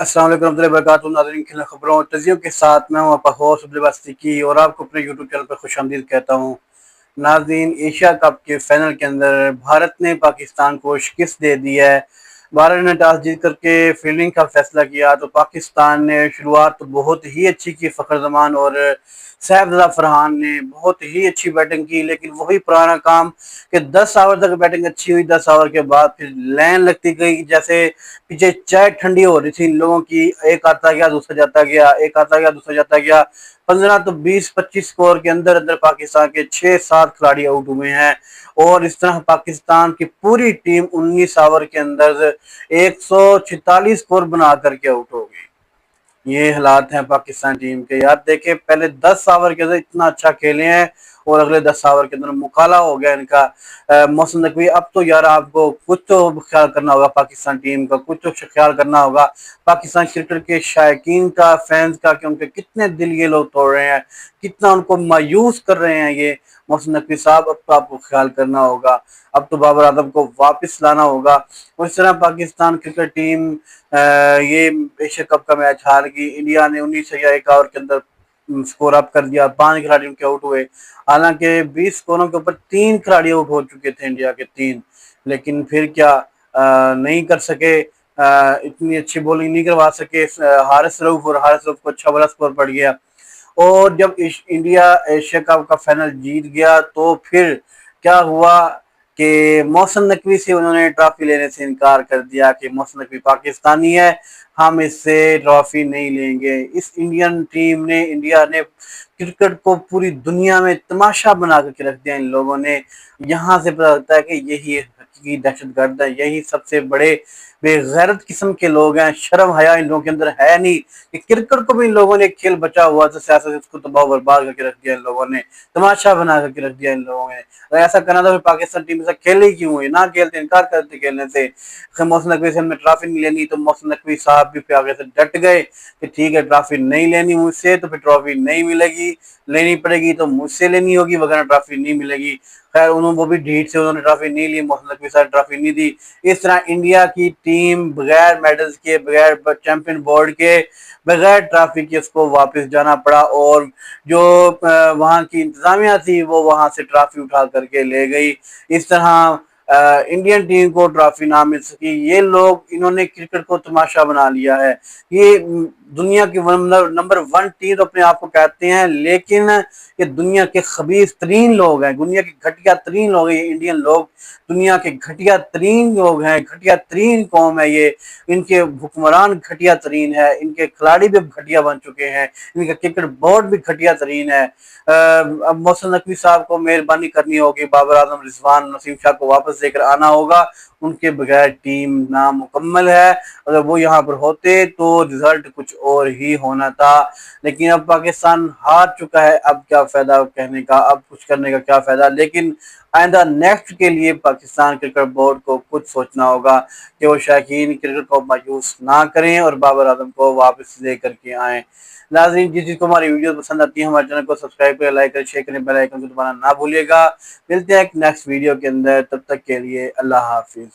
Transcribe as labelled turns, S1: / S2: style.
S1: अस्सलाम वालेकुम रहमतुल्लाहि व बरकातुहू। नाज़रीन, खिला खबरों और तजियों के साथ मैं हूं आपका होस्ट अब्दुल सिद्दीकी और आपको अपने यूट्यूब चैनल पर खुशामदीद कहता हूं। नाज़रीन, एशिया कप के फाइनल के अंदर भारत ने पाकिस्तान को शिकस्त दे दी है। भारत ने टॉस जीत करके फील्डिंग का फैसला किया तो पाकिस्तान ने शुरुआत तो बहुत ही अच्छी की। फ़खर जमान और सैफज़ादा फरहान ने बहुत ही अच्छी बैटिंग की, लेकिन वही पुराना काम कि 10 ओवर तक बैटिंग अच्छी हुई। 10 ओवर के बाद फिर लाइन लगती गई, जैसे पीछे चाय ठंडी हो रही थी इन लोगों की। एक आता गया दूसरा जाता गया, एक आता गया दूसरा जाता गया। 15 तो 20-25 स्कोर के अंदर अंदर पाकिस्तान के 6-7 खिलाड़ी आउट हुए हैं और इस तरह पाकिस्तान की पूरी टीम 19 ओवर के अंदर 146 स्कोर बना करके आउट हो गई। ये हालात हैं पाकिस्तान टीम के। यार देखे, पहले 10 ओवर के अंदर इतना अच्छा खेले हैं और अगले 10 ओवर के अंदर मुकाला हो गया इनका। मोहसिन नकवी, अब तो यार आपको कुछ तो ख्याल करना होगा पाकिस्तान टीम का, कुछ तो ख्याल करना होगा पाकिस्तान क्रिकेट के शायकीन का, फैंस का, कि उनके कितने दिल ये लोग तोड़ रहे हैं, कितना उनको मायूस कर रहे हैं ये। मोहसिन नकवी साहब, अब तो आपको ख्याल करना होगा। अब तो बाबर आजम को वापस लाना होगा। और इस तरह पाकिस्तान क्रिकेट टीम ये एशिया कप का मैच हार गई। इंडिया ने 19 या 1 ओवर के अंदर स्कोर अप कर दिया। 5 खिलाड़ी उनके आउट हुए। हालांकि 20 स्कोरों के ऊपर 3 खिलाड़ी आउट हो चुके थे, इंडिया के 3। लेकिन फिर क्या, नहीं कर सके, इतनी अच्छी बॉलिंग नहीं करवा सके। हारिस रऊफ और हारिस रऊफ को अच्छा बड़ा स्कोर पड़ गया। और जब इंडिया एशिया कप का फाइनल जीत गया तो फिर क्या हुआ कि मोहसिन नकवी से उन्होंने ट्रॉफी लेने से इनकार कर दिया कि मोहसिन नकवी पाकिस्तानी है, हम इससे ट्रॉफी नहीं लेंगे। इस इंडियन टीम ने, इंडिया ने क्रिकेट को पूरी दुनिया में तमाशा बना करके रख दिया इन लोगों ने। यहाँ से पता लगता है कि यही हकीकी दहशतगर्द है, यही सबसे बड़े बेगैरत किस्म के लोग हैं। शर्म हया इन लोगों के अंदर है नहीं कि क्रिकेट को भी इन लोगों ने खेल बचा हुआ तो सियासत इसको तबाह बर्बाद करके रख दिया इन लोगों ने, तमाशा बना करके रख दिया इन लोगों ने। अगर ऐसा करना था फिर पाकिस्तान टीम से खेले ही क्यों है, ना खेलते, इनकार करते खेलने से। मोहसिन नकवी से हमने ट्रॉफी नहीं लेनी, तो मोहसिन नकवी साहब भी फिर आगे से डट गए कि ठीक है, ट्रॉफी नहीं लेनी मुझसे तो फिर ट्रॉफी नहीं मिलेगी, लेनी पड़ेगी तो मुझसे लेनी होगी, वगैरह ट्रॉफी नहीं मिलेगी। खैर उन्होंने वो भी ढीठ से उन्होंने ट्रॉफी नहीं ली, मोहसिन नकवी साहब ट्रॉफी नहीं दी। इस तरह इंडिया की टीम बगैर मेडल्स के, बगैर चैंपियन बोर्ड के, बगैर ट्रॉफी के उसको वापस जाना पड़ा। और जो वहाँ की इंतजामिया थी वो वहाँ से ट्रॉफी उठा करके ले गई। इस तरह इंडियन टीम को ट्रॉफी ना मिल सकी। ये लोग, इन्होंने क्रिकेट को तमाशा बना लिया है। ये दुनिया की नंबर 1 टीम तो अपने आप को कहते हैं, लेकिन ये दुनिया के खबीस तरीन लोग हैं, दुनिया के घटिया तरीन लोग हैं ये इंडियन लोग। दुनिया के घटिया तरीन लोग हैं, घटिया तरीन कौम है ये। इनके हुक्मरान घटिया तरीन है, इनके खिलाड़ी भी घटिया बन चुके हैं, इनका क्रिकेट बोर्ड भी घटिया तरीन है। अब मोहसिन नकवी साहब को मेहरबानी करनी होगी, बाबर आजम, रिजवान, नसीम शाह को वापस लेकर आना होगा। उनके बगैर टीम नामुकम्मल है। अगर वो यहाँ पर होते तो रिजल्ट कुछ और ही होना था। लेकिन अब पाकिस्तान हार चुका है, अब क्या फायदा कहने का, अब कुछ करने का क्या फायदा। लेकिन आइंदा नेक्स्ट के लिए पाकिस्तान क्रिकेट बोर्ड को कुछ सोचना होगा कि वो शायकीन क्रिकेट को मायूस ना करें और बाबर आजम को वापस लेकर के आए। नाज़रीन, जिस जिसको हमारी वीडियो पसंद आती है हमारे चैनल को सब्सक्राइब करें, लाइक करें, शेयर करें, बेल आइकन को दबाना ना भूलिएगा। मिलते हैं एक नेक्स्ट वीडियो के अंदर, तब तक के लिए अल्लाह हाफिज।